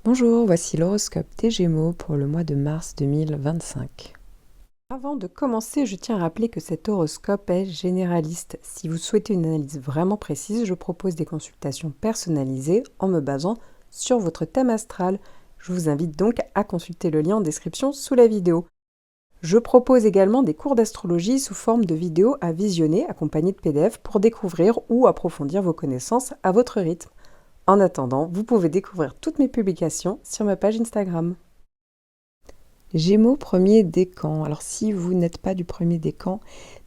Bonjour, voici l'horoscope des Gémeaux pour le mois de mars 2025. Avant de commencer, je tiens à rappeler que cet horoscope est généraliste. Si vous souhaitez une analyse vraiment précise, je propose des consultations personnalisées en me basant sur votre thème astral. Je vous invite donc à consulter le lien en description sous la vidéo. Je propose également des cours d'astrologie sous forme de vidéos à visionner accompagnés de PDF pour découvrir ou approfondir vos connaissances à votre rythme. En attendant, vous pouvez découvrir toutes mes publications sur ma page Instagram. Gémeaux, premier décan. Alors si vous n'êtes pas du premier décan,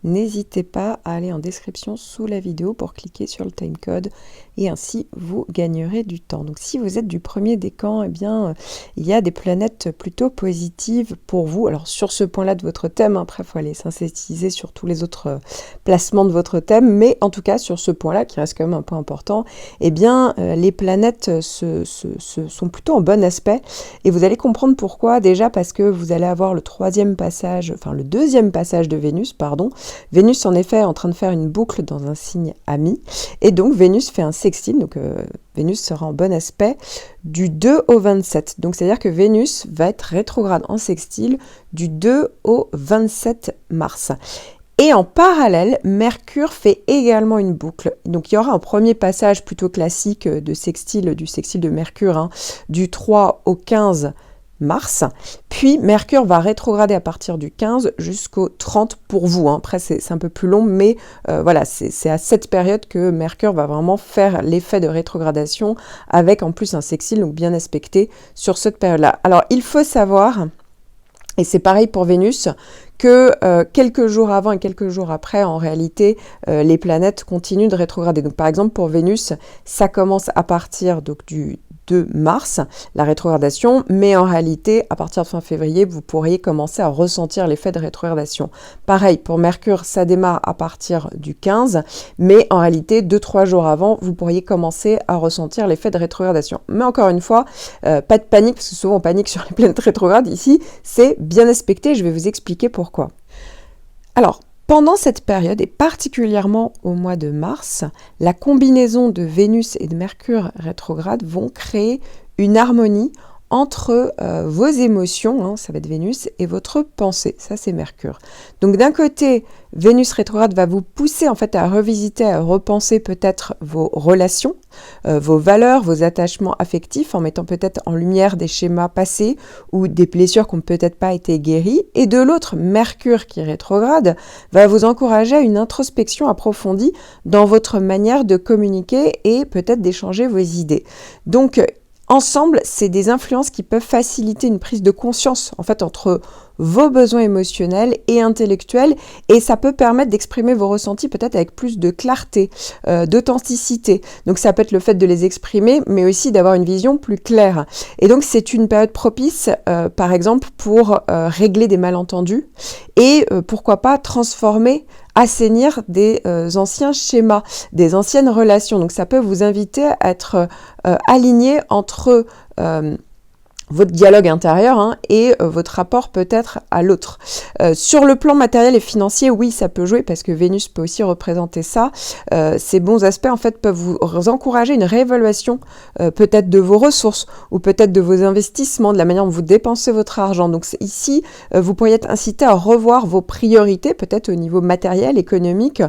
n'hésitez pas à aller en description sous la vidéo pour cliquer sur le timecode et ainsi vous gagnerez du temps. Donc si vous êtes du premier décan, eh bien il y a des planètes plutôt positives pour vous. Alors sur ce point-là de votre thème, après il faut aller synthétiser sur tous les autres placements de votre thème, mais en tout cas sur ce point-là qui reste quand même un point important, eh bien les planètes sont plutôt en bon aspect et vous allez comprendre pourquoi. Déjà parce que vous allez avoir le deuxième passage de Vénus, pardon. Vénus en effet est en train de faire une boucle dans un signe ami et donc Vénus fait un sextile, donc Vénus sera en bon aspect du 2 au 27. Donc c'est-à-dire que Vénus va être rétrograde en sextile du 2 au 27 mars. Et en parallèle, Mercure fait également une boucle. Donc il y aura un premier passage plutôt classique du sextile de Mercure, du 3 au 15 mars. Puis Mercure va rétrograder à partir du 15 jusqu'au 30 pour vous. Après c'est un peu plus long, mais voilà, c'est à cette période que Mercure va vraiment faire l'effet de rétrogradation avec en plus un sextile, donc bien aspecté sur cette période-là. Alors il faut savoir, et c'est pareil pour Vénus, que quelques jours avant et quelques jours après, en réalité, les planètes continuent de rétrograder. Donc par exemple pour Vénus, ça commence à partir donc, du 2 mars, la rétrogradation, mais en réalité, à partir de fin février, vous pourriez commencer à ressentir l'effet de rétrogradation. Pareil, pour Mercure, ça démarre à partir du 15, mais en réalité, 2-3 jours avant, vous pourriez commencer à ressentir l'effet de rétrogradation. Mais encore une fois, pas de panique, parce que souvent on panique sur les planètes rétrogrades. Ici, c'est bien aspecté, je vais vous expliquer pourquoi. Alors, pendant cette période, et particulièrement au mois de mars, la combinaison de Vénus et de Mercure rétrograde vont créer une harmonie entre vos émotions, ça va être Vénus, et votre pensée, ça c'est Mercure. Donc d'un côté, Vénus rétrograde va vous pousser en fait à revisiter, à repenser peut-être vos relations, vos valeurs, vos attachements affectifs, en mettant peut-être en lumière des schémas passés ou des blessures qui n'ont peut-être pas été guéries. Et de l'autre, Mercure qui rétrograde va vous encourager à une introspection approfondie dans votre manière de communiquer et peut-être d'échanger vos idées. Donc ensemble, c'est des influences qui peuvent faciliter une prise de conscience en fait entre vos besoins émotionnels et intellectuels, et ça peut permettre d'exprimer vos ressentis peut-être avec plus de clarté, d'authenticité. Donc ça peut être le fait de les exprimer, mais aussi d'avoir une vision plus claire. Et donc c'est une période propice, par exemple, pour régler des malentendus et pourquoi pas transformer, assainir des anciens schémas, des anciennes relations. Donc ça peut vous inviter à être aligné entre votre dialogue intérieur et votre rapport peut-être à l'autre. Sur le plan matériel et financier, oui, ça peut jouer parce que Vénus peut aussi représenter ça. Ces bons aspects, en fait, peuvent vous encourager une réévaluation peut-être de vos ressources ou peut-être de vos investissements, de la manière dont vous dépensez votre argent. Donc ici, vous pourriez être incité à revoir vos priorités, peut-être au niveau matériel, économique,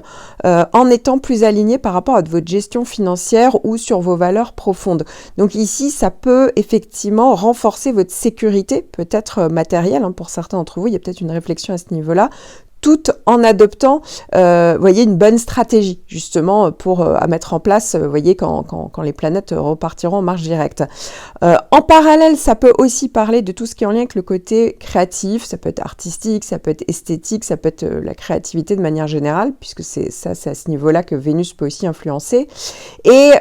en étant plus aligné par rapport à votre gestion financière ou sur vos valeurs profondes. Donc ici, ça peut effectivement renforcer votre sécurité, peut-être matérielle, pour certains d'entre vous, il y a peut-être une réflexion à ce niveau-là, tout en adoptant, voyez, une bonne stratégie, justement, pour à mettre en place, voyez, quand les planètes repartiront en marche directe. En parallèle, ça peut aussi parler de tout ce qui est en lien avec le côté créatif, ça peut être artistique, ça peut être esthétique, ça peut être la créativité de manière générale, puisque c'est à ce niveau-là que Vénus peut aussi influencer. Et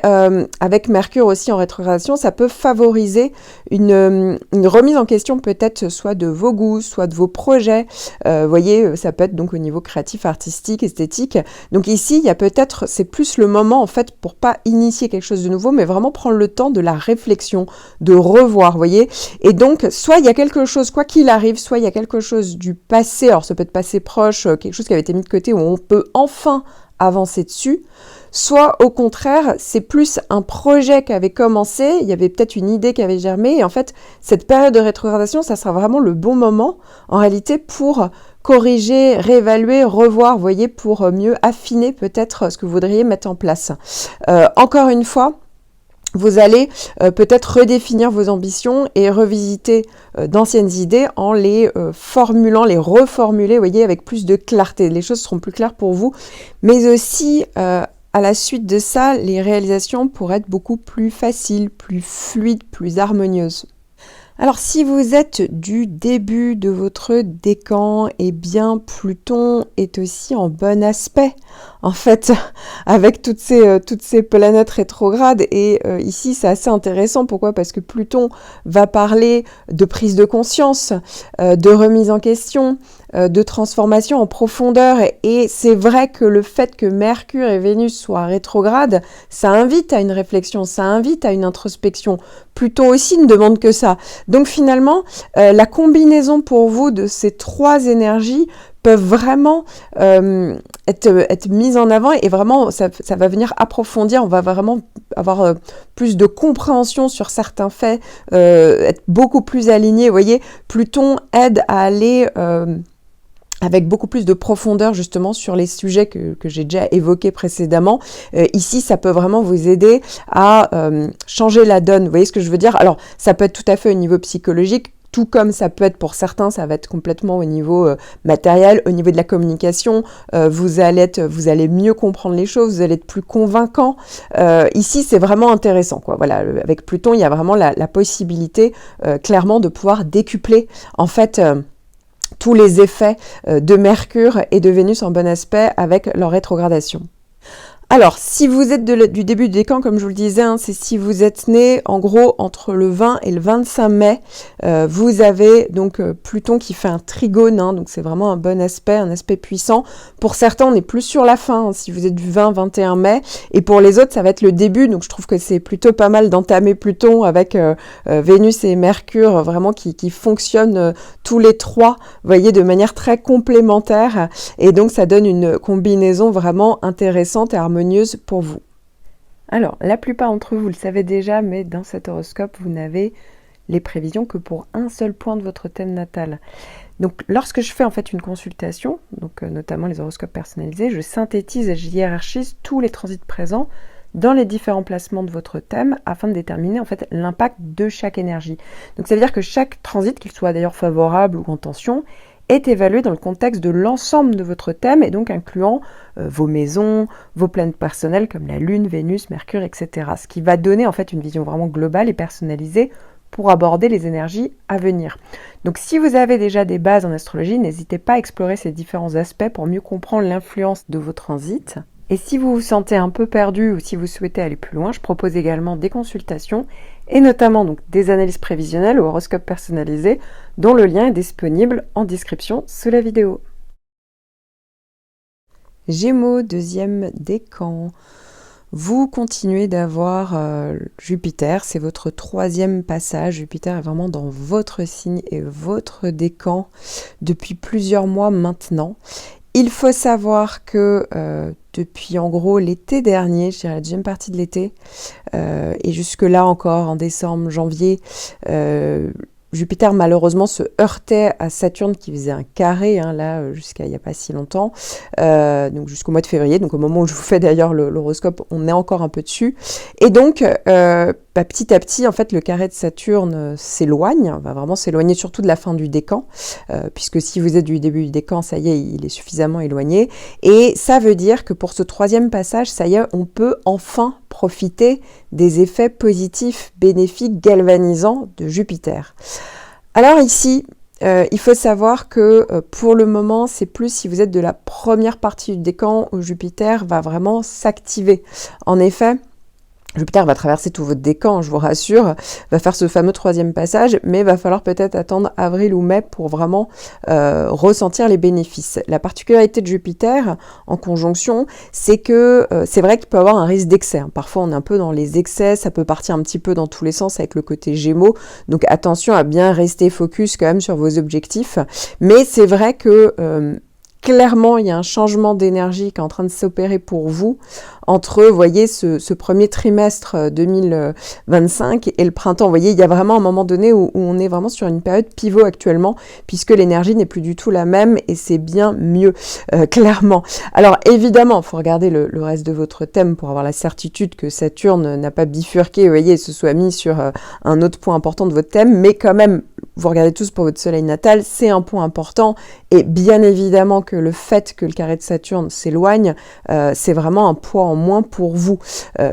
avec Mercure aussi en rétrogradation, ça peut favoriser une remise en question peut-être soit de vos goûts, soit de vos projets. Voyez, ça peut être donc au niveau créatif, artistique, esthétique. Donc ici, il y a peut-être, c'est plus le moment en fait pour pas initier quelque chose de nouveau, mais vraiment prendre le temps de la réflexion, de revoir, voyez. Et donc, soit il y a quelque chose, quoi qu'il arrive, soit il y a quelque chose du passé, alors ça peut être passé proche, quelque chose qui avait été mis de côté où on peut enfin avancer dessus, soit au contraire, c'est plus un projet qui avait commencé, il y avait peut-être une idée qui avait germé, et en fait, cette période de rétrogradation, ça sera vraiment le bon moment, en réalité, pour corriger, réévaluer, revoir, vous voyez, pour mieux affiner peut-être ce que vous voudriez mettre en place. Encore une fois, vous allez peut-être redéfinir vos ambitions et revisiter d'anciennes idées en les formulant, les reformuler, vous voyez, avec plus de clarté. Les choses seront plus claires pour vous, mais aussi à la suite de ça, les réalisations pourraient être beaucoup plus faciles, plus fluides, plus harmonieuses. Alors si vous êtes du début de votre décan, eh bien Pluton est aussi en bon aspect, en fait, avec toutes ces planètes rétrogrades. Et ici c'est assez intéressant, pourquoi? Parce que Pluton va parler de prise de conscience, de remise en question, de transformation en profondeur, et c'est vrai que le fait que Mercure et Vénus soient rétrogrades, ça invite à une réflexion, ça invite à une introspection. Pluton aussi ne demande que ça. Donc finalement, la combinaison pour vous de ces trois énergies peuvent vraiment être mises en avant, et vraiment ça va venir approfondir, on va vraiment avoir plus de compréhension sur certains faits, être beaucoup plus aligné. Vous voyez, Pluton aide à aller avec beaucoup plus de profondeur justement sur les sujets que j'ai déjà évoqués précédemment. Ici, ça peut vraiment vous aider à changer la donne. Vous voyez ce que je veux dire? Alors, ça peut être tout à fait au niveau psychologique, tout comme ça peut être pour certains, ça va être complètement au niveau matériel, au niveau de la communication. Vous allez mieux comprendre les choses, vous allez être plus convaincant. Ici, c'est vraiment intéressant, quoi. Voilà, avec Pluton, il y a vraiment la possibilité clairement de pouvoir décupler, en fait, tous les effets de Mercure et de Vénus en bon aspect avec leur rétrogradation. Alors, si vous êtes du début du décan, comme je vous le disais, hein, c'est si vous êtes né en gros entre le 20 et le 25 mai, vous avez donc Pluton qui fait un trigone, hein, donc c'est vraiment un bon aspect, un aspect puissant. Pour certains, on est plus sur la fin, hein, si vous êtes du 20-21 mai, et pour les autres, ça va être le début, donc je trouve que c'est plutôt pas mal d'entamer Pluton avec Vénus et Mercure, vraiment qui fonctionnent tous les trois, vous voyez, de manière très complémentaire, et donc ça donne une combinaison vraiment intéressante et harmonieuse pour vous. Alors, la plupart d'entre vous le savez déjà, mais dans cet horoscope, vous n'avez les prévisions que pour un seul point de votre thème natal. Donc, lorsque je fais en fait une consultation, donc notamment les horoscopes personnalisés, je synthétise et je hiérarchise tous les transits présents dans les différents placements de votre thème afin de déterminer en fait l'impact de chaque énergie. Donc, ça veut dire que chaque transit, qu'il soit d'ailleurs favorable ou en tension, est évalué dans le contexte de l'ensemble de votre thème, et donc incluant vos maisons, vos planètes personnelles comme la Lune, Vénus, Mercure, etc. Ce qui va donner en fait une vision vraiment globale et personnalisée pour aborder les énergies à venir. Donc si vous avez déjà des bases en astrologie, n'hésitez pas à explorer ces différents aspects pour mieux comprendre l'influence de vos transits. Et si vous vous sentez un peu perdu ou si vous souhaitez aller plus loin, je propose également des consultations et notamment donc des analyses prévisionnelles ou horoscopes personnalisés dont le lien est disponible en description sous la vidéo. Gémeaux, deuxième décan. Vous continuez d'avoir Jupiter, c'est votre troisième passage. Jupiter est vraiment dans votre signe et votre décan depuis plusieurs mois maintenant. Il faut savoir que depuis en gros l'été dernier, je dirais la deuxième partie de l'été, et jusque là encore en décembre, janvier, Jupiter malheureusement se heurtait à Saturne qui faisait un carré, hein, là jusqu'à il n'y a pas si longtemps, donc jusqu'au mois de février, donc au moment où je vous fais d'ailleurs l'horoscope, on est encore un peu dessus, et donc petit à petit en fait le carré de Saturne s'éloigne, va vraiment s'éloigner surtout de la fin du décan, puisque si vous êtes du début du décan, ça y est, il est suffisamment éloigné, et ça veut dire que pour ce troisième passage, ça y est, on peut enfin profiter des effets positifs, bénéfiques, galvanisants de Jupiter. Alors ici, il faut savoir que pour le moment, c'est plus si vous êtes de la première partie du décan où Jupiter va vraiment s'activer. En effet, Jupiter va traverser tout votre décan, je vous rassure, va faire ce fameux troisième passage, mais va falloir peut-être attendre avril ou mai pour vraiment ressentir les bénéfices. La particularité de Jupiter en conjonction, c'est que c'est vrai qu'il peut avoir un risque d'excès. Parfois, on est un peu dans les excès, ça peut partir un petit peu dans tous les sens avec le côté Gémeaux. Donc attention à bien rester focus quand même sur vos objectifs. Mais c'est vrai que clairement, il y a un changement d'énergie qui est en train de s'opérer pour vous entre, vous voyez, ce premier trimestre 2025 et le printemps. Vous voyez, il y a vraiment un moment donné où on est vraiment sur une période pivot actuellement, puisque l'énergie n'est plus du tout la même et c'est bien mieux, clairement. Alors, évidemment, il faut regarder le reste de votre thème pour avoir la certitude que Saturne n'a pas bifurqué, vous voyez, et se soit mis sur un autre point important de votre thème, mais quand même, vous regardez tous pour votre soleil natal, c'est un point important, et bien évidemment que le fait que le carré de Saturne s'éloigne, c'est vraiment un poids en moins pour vous.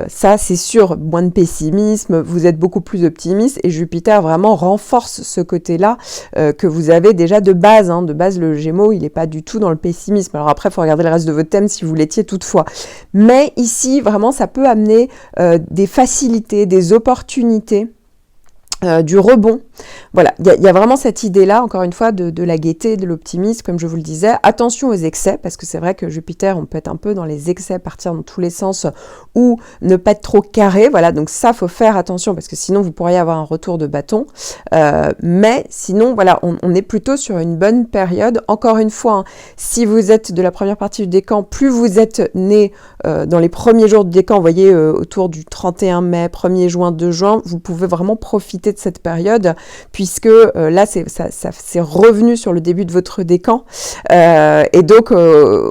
Ça, c'est sûr, moins de pessimisme, vous êtes beaucoup plus optimiste, et Jupiter vraiment renforce ce côté-là que vous avez déjà de base. De base, le Gémeaux, il n'est pas du tout dans le pessimisme. Alors après, il faut regarder le reste de votre thème si vous l'étiez toutefois. Mais ici, vraiment, ça peut amener des facilités, des opportunités, du rebond. Voilà, il y a vraiment cette idée-là, encore une fois, de la gaieté, de l'optimisme, comme je vous le disais. Attention aux excès, parce que c'est vrai que Jupiter, on peut être un peu dans les excès, partir dans tous les sens, ou ne pas être trop carré. Voilà, donc ça, faut faire attention, parce que sinon, vous pourriez avoir un retour de bâton. Mais sinon, voilà, on est plutôt sur une bonne période. Encore une fois, si vous êtes de la première partie du décan, plus vous êtes né dans les premiers jours du décan, vous voyez, autour du 31 mai, 1er juin, 2 juin, vous pouvez vraiment profiter de cette période, puisque là, c'est revenu sur le début de votre décan. Et donc,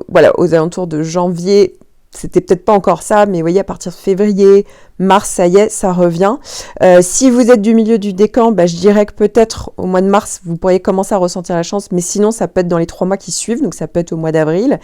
voilà, aux alentours de janvier, c'était peut-être pas encore ça, mais vous voyez, à partir de février, mars, ça y est, ça revient. Si vous êtes du milieu du décan, je dirais que peut-être au mois de mars, vous pourriez commencer à ressentir la chance, mais sinon, ça peut être dans les 3 mois qui suivent, donc ça peut être au mois d'avril,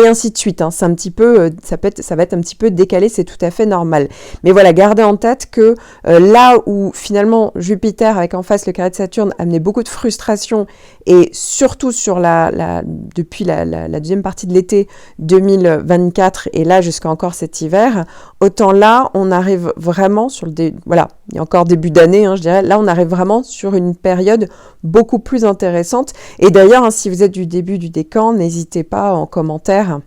et ainsi de suite. C'est un petit peu, ça va être un petit peu décalé, c'est tout à fait normal. Mais voilà, gardez en tête que là où finalement Jupiter, avec en face le carré de Saturne, amenait beaucoup de frustration, et surtout sur depuis la deuxième partie de l'été 2024, et là jusqu'à encore cet hiver, autant là, on arrive vraiment sur voilà, il y a encore début d'année, je dirais, là on arrive vraiment sur une période beaucoup plus intéressante. Et d'ailleurs, si vous êtes du début du décan, n'hésitez pas en commentaire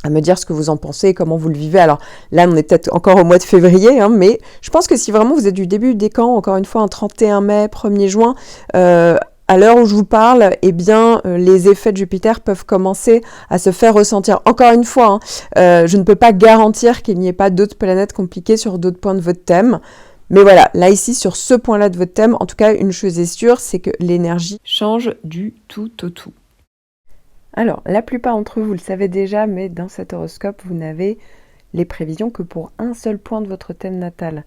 à me dire ce que vous en pensez, comment vous le vivez. Alors là, on est peut-être encore au mois de février, mais je pense que si vraiment vous êtes du début du décan, encore une fois, un 31 mai, 1er juin, à l'heure où je vous parle, les effets de Jupiter peuvent commencer à se faire ressentir. Encore une fois, je ne peux pas garantir qu'il n'y ait pas d'autres planètes compliquées sur d'autres points de votre thème. Mais voilà, là ici, sur ce point-là de votre thème, en tout cas, une chose est sûre, c'est que l'énergie change du tout au tout. Alors, la plupart d'entre vous le savez déjà, mais dans cet horoscope, vous n'avez les prévisions que pour un seul point de votre thème natal.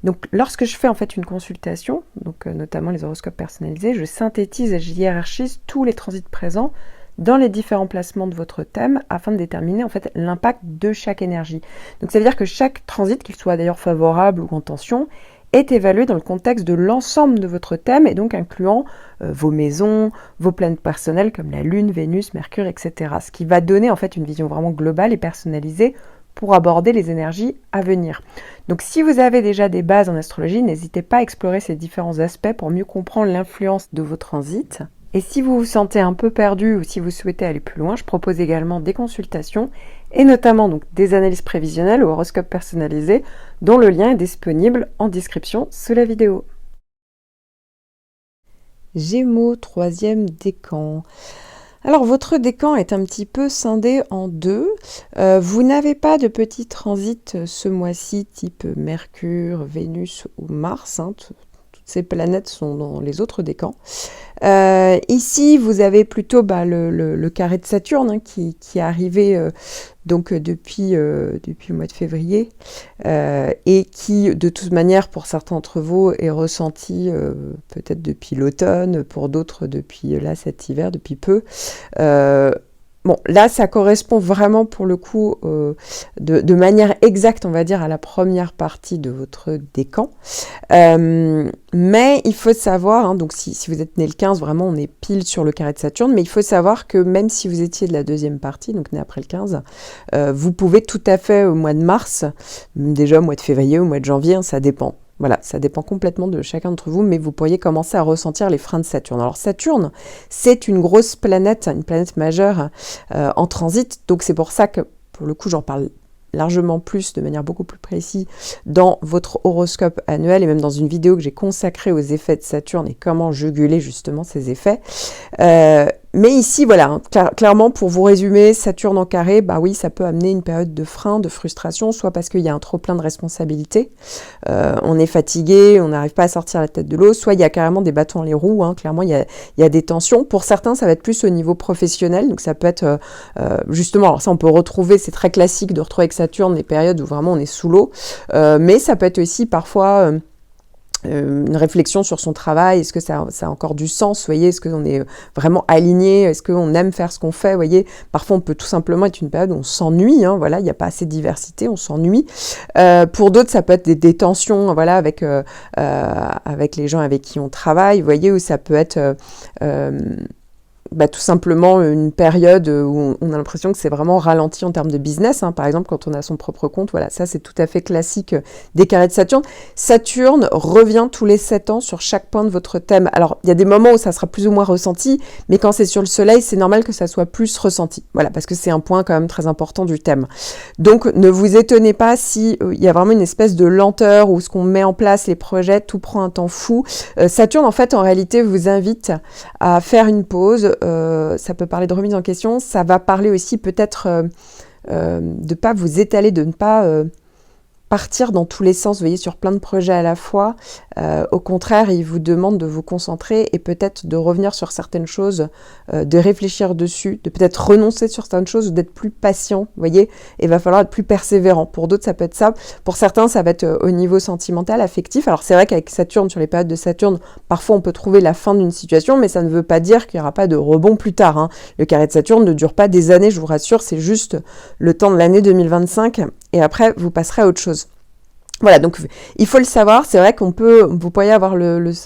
Donc, lorsque je fais en fait une consultation, donc notamment les horoscopes personnalisés, je synthétise et je hiérarchise tous les transits présents dans les différents placements de votre thème afin de déterminer en fait l'impact de chaque énergie. Donc, ça veut dire que chaque transit, qu'il soit d'ailleurs favorable ou en tension, est évalué dans le contexte de l'ensemble de votre thème et donc incluant vos maisons, vos planètes personnelles comme la Lune, Vénus, Mercure, etc. Ce qui va donner en fait une vision vraiment globale et personnalisée pour aborder les énergies à venir. Donc si vous avez déjà des bases en astrologie, n'hésitez pas à explorer ces différents aspects pour mieux comprendre l'influence de vos transits. Et si vous vous sentez un peu perdu ou si vous souhaitez aller plus loin, je propose également des consultations et notamment donc des analyses prévisionnelles ou horoscopes personnalisés dont le lien est disponible en description sous la vidéo. Gémeaux, 3e décan. Alors, votre décan est un petit peu scindé en deux. Vous n'avez pas de petits transits ce mois-ci, type Mercure, Vénus ou Mars. Toutes ces planètes sont dans les autres décans. Ici, vous avez plutôt le carré de Saturne qui est arrivé donc depuis le mois de février et qui, de toute manière, pour certains d'entre vous, est ressenti peut-être depuis l'automne, pour d'autres depuis cet hiver, depuis peu. Bon, là, ça correspond vraiment pour le coup de manière exacte, on va dire, à la première partie de votre décan. Mais il faut savoir, donc si vous êtes né le 15, vraiment, on est pile sur le carré de Saturne, mais il faut savoir que même si vous étiez de la deuxième partie, donc né après le 15, vous pouvez tout à fait au mois de mars, déjà au mois de février, au mois de janvier, ça dépend. Voilà, ça dépend complètement de chacun d'entre vous, mais vous pourriez commencer à ressentir les freins de Saturne. Alors Saturne, c'est une grosse planète, une planète majeure en transit, donc c'est pour ça que, pour le coup, j'en parle largement plus, de manière beaucoup plus précise, dans votre horoscope annuel, et même dans une vidéo que j'ai consacrée aux effets de Saturne et comment juguler justement ces effets. Mais ici, voilà, hein, clairement, pour vous résumer, Saturne en carré, bah oui, ça peut amener une période de frein, de frustration, soit parce qu'il y a un trop-plein de responsabilités, on est fatigué, on n'arrive pas à sortir la tête de l'eau, soit il y a carrément des bâtons dans les roues, hein, clairement, il y a des tensions. Pour certains, ça va être plus au niveau professionnel, donc ça peut être, justement, alors ça, on peut retrouver, c'est très classique de retrouver avec Saturne des périodes où vraiment on est sous l'eau, mais ça peut être aussi parfois... une réflexion sur son travail, est-ce que ça a encore du sens, vous voyez, est-ce qu'on est vraiment aligné, est-ce qu'on aime faire ce qu'on fait, vous voyez, parfois on peut tout simplement être une période où on s'ennuie, hein, voilà, il n'y a pas assez de diversité, on s'ennuie. Pour d'autres, ça peut être des tensions, voilà, avec les gens avec qui on travaille, vous voyez, où ça peut être... tout simplement une période où on a l'impression que c'est vraiment ralenti en termes de business, hein. Par exemple, quand on a son propre compte, voilà, ça c'est tout à fait classique des carrés de Saturne. Saturne revient tous les 7 ans sur chaque point de votre thème. Alors, il y a des moments où ça sera plus ou moins ressenti, mais quand c'est sur le soleil, c'est normal que ça soit plus ressenti. Voilà, parce que c'est un point quand même très important du thème. Donc, ne vous étonnez pas si il y a vraiment une espèce de lenteur où ce qu'on met en place, les projets, tout prend un temps fou. Saturne, en fait, en réalité, vous invite à faire une pause. Ça peut parler de remise en question, ça va parler aussi peut-être de ne pas vous étaler, de ne pas partir dans tous les sens, vous voyez, sur plein de projets à la fois. Au contraire, il vous demande de vous concentrer et peut-être de revenir sur certaines choses, de réfléchir dessus, de peut-être renoncer sur certaines choses ou d'être plus patient, vous voyez. Et il va falloir être plus persévérant. Pour d'autres, ça peut être ça. Pour certains, ça va être au niveau sentimental, affectif. Alors c'est vrai qu'avec Saturne, sur les périodes de Saturne, parfois on peut trouver la fin d'une situation, mais ça ne veut pas dire qu'il n'y aura pas de rebond plus tard, hein. Le carré de Saturne ne dure pas des années, je vous rassure, c'est juste le temps de l'année 2025 et après, vous passerez à autre chose. Voilà, donc il faut le savoir, c'est vrai vous pourriez avoir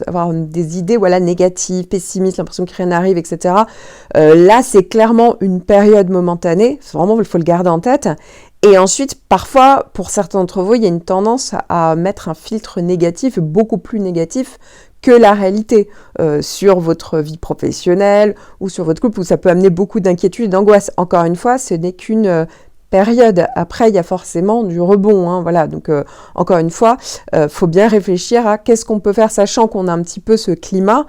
avoir des idées, voilà, négatives, pessimistes, l'impression que rien n'arrive, etc. Là, c'est clairement une période momentanée, vraiment, il faut le garder en tête. Et ensuite, parfois, pour certains d'entre vous, il y a une tendance à mettre un filtre négatif, beaucoup plus négatif que la réalité sur votre vie professionnelle ou sur votre couple, où ça peut amener beaucoup d'inquiétude et d'angoisse. Encore une fois, ce n'est qu'une période. Après, il y a forcément du rebond, hein, voilà. Donc, encore une fois, faut bien réfléchir à qu'est-ce qu'on peut faire, sachant qu'on a un petit peu ce climat.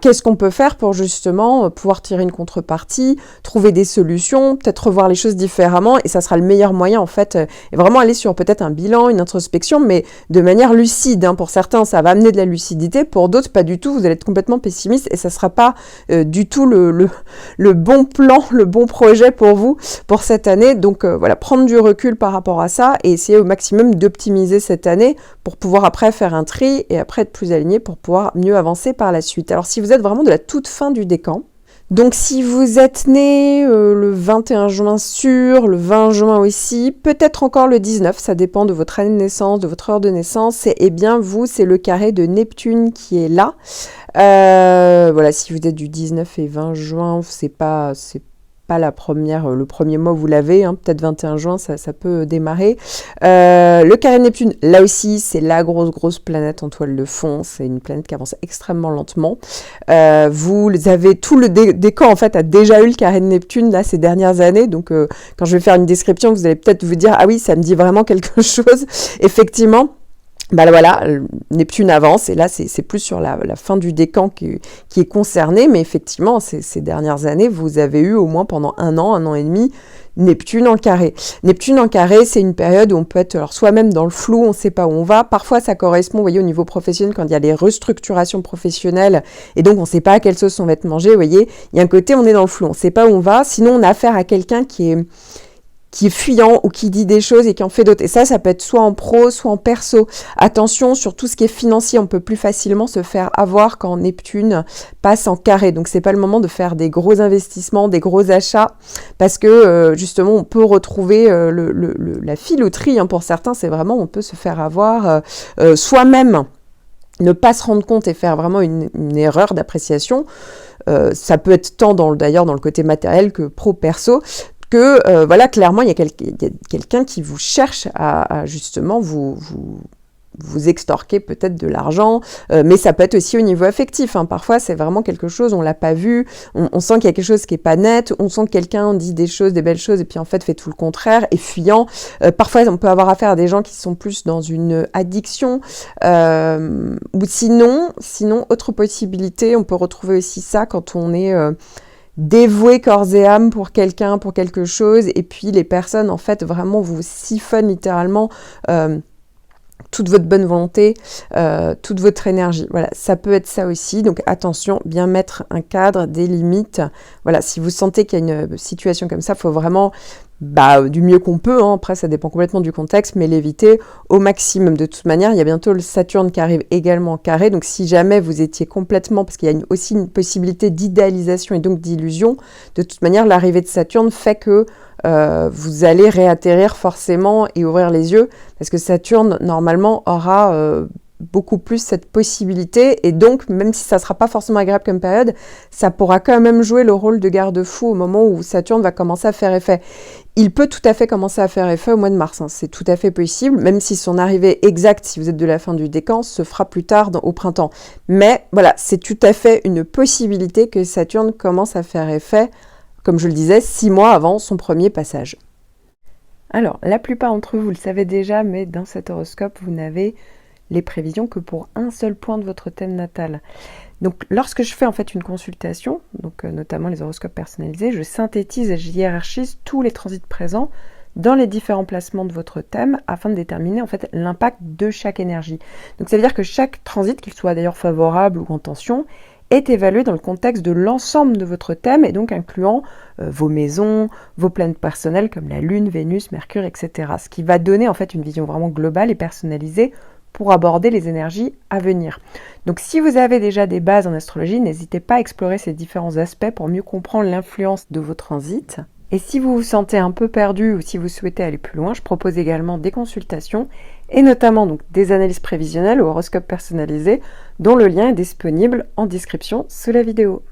Qu'est-ce qu'on peut faire pour justement pouvoir tirer une contrepartie, trouver des solutions, peut-être revoir les choses différemment, et ça sera le meilleur moyen en fait, et vraiment aller sur peut-être un bilan, une introspection, mais de manière lucide, hein. Pour certains, ça va amener de la lucidité, pour d'autres, pas du tout, vous allez être complètement pessimiste, et ça sera pas du tout le bon plan, le bon projet pour vous, pour cette année. Donc voilà, prendre du recul par rapport à ça, et essayer au maximum d'optimiser cette année, pour pouvoir après faire un tri, et après être plus aligné, pour pouvoir mieux avancer par la suite. Alors si vous êtes vraiment de la toute fin du décan, donc si vous êtes né le 21 juin sûr, le 20 juin aussi, peut-être encore le 19, ça dépend de votre année de naissance, de votre heure de naissance, et bien vous, c'est le carré de Neptune qui est là. Voilà, si vous êtes du 19 et 20 juin, c'est pas la première, le premier mois vous l'avez, hein, peut-être 21 juin, ça peut démarrer. Le carré de Neptune, là aussi, c'est la grosse planète en toile de fond, c'est une planète qui avance extrêmement lentement. Vous avez tout le décan, en fait, a déjà eu le carré de Neptune, là, ces dernières années, donc quand je vais faire une description, vous allez peut-être vous dire, ah oui, ça me dit vraiment quelque chose, effectivement. Voilà, Neptune avance, et là, c'est plus sur la fin du décan qui est concerné, mais effectivement, ces dernières années, vous avez eu au moins pendant un an et demi, Neptune en carré. Neptune en carré, c'est une période où on peut être alors soi-même dans le flou, on ne sait pas où on va. Parfois, ça correspond, vous voyez, au niveau professionnel, quand il y a des restructurations professionnelles, et donc on ne sait pas à quelle sauce on va être mangé, vous voyez. Il y a un côté, on est dans le flou, on ne sait pas où on va. Sinon, on a affaire à quelqu'un qui est fuyant ou qui dit des choses et qui en fait d'autres. Et ça peut être soit en pro, soit en perso. Attention, sur tout ce qui est financier, on peut plus facilement se faire avoir quand Neptune passe en carré. Donc, c'est pas le moment de faire des gros investissements, des gros achats, parce que, justement, on peut retrouver la filouterie, hein, pour certains, c'est vraiment, on peut se faire avoir soi-même. Ne pas se rendre compte et faire vraiment une erreur d'appréciation. Ça peut être tant d'ailleurs dans le côté matériel que pro-perso, que voilà, clairement, il y a quelqu'un qui vous cherche à justement vous extorquer peut-être de l'argent, mais ça peut être aussi au niveau affectif, hein. Parfois, c'est vraiment quelque chose, on l'a pas vu, on sent qu'il y a quelque chose qui est pas net, on sent que quelqu'un dit des choses, des belles choses, et puis en fait fait tout le contraire, et fuyant. Parfois, on peut avoir affaire à des gens qui sont plus dans une addiction, ou sinon, autre possibilité, on peut retrouver aussi ça quand on est dévoué corps et âme pour quelqu'un, pour quelque chose, et puis les personnes en fait vraiment vous siphonnent littéralement toute votre bonne volonté, toute votre énergie. Voilà, ça peut être ça aussi. Donc attention, bien mettre un cadre, des limites. Voilà, si vous sentez qu'il y a une situation comme ça, il faut vraiment, du mieux qu'on peut, hein. Après ça dépend complètement du contexte, mais l'éviter au maximum. De toute manière, il y a bientôt le Saturne qui arrive également en carré. Donc si jamais vous étiez complètement, parce qu'il y a aussi une possibilité d'idéalisation et donc d'illusion, de toute manière, l'arrivée de Saturne fait que vous allez réatterrir forcément et ouvrir les yeux, parce que Saturne, normalement, aura beaucoup plus cette possibilité, et donc, même si ça ne sera pas forcément agréable comme période, ça pourra quand même jouer le rôle de garde-fou au moment où Saturne va commencer à faire effet. Il peut tout à fait commencer à faire effet au mois de mars, hein. C'est tout à fait possible, même si son arrivée exacte, si vous êtes de la fin du décan, se fera plus tard au printemps. Mais voilà, c'est tout à fait une possibilité que Saturne commence à faire effet, comme je le disais, 6 mois avant son premier passage. Alors, la plupart d'entre vous le savez déjà, mais dans cet horoscope, vous n'avez les prévisions que pour un seul point de votre thème natal. Donc, lorsque je fais en fait une consultation, donc notamment les horoscopes personnalisés, je synthétise et je hiérarchise tous les transits présents dans les différents placements de votre thème afin de déterminer en fait l'impact de chaque énergie. Donc, ça veut dire que chaque transit, qu'il soit d'ailleurs favorable ou en tension, est évalué dans le contexte de l'ensemble de votre thème et donc incluant vos maisons, vos planètes personnelles comme la Lune, Vénus, Mercure, etc. Ce qui va donner en fait une vision vraiment globale et personnalisée pour aborder les énergies à venir. Donc si vous avez déjà des bases en astrologie, n'hésitez pas à explorer ces différents aspects pour mieux comprendre l'influence de vos transits. Et si vous vous sentez un peu perdu ou si vous souhaitez aller plus loin, je propose également des consultations et notamment donc des analyses prévisionnelles ou horoscopes personnalisés dont le lien est disponible en description sous la vidéo.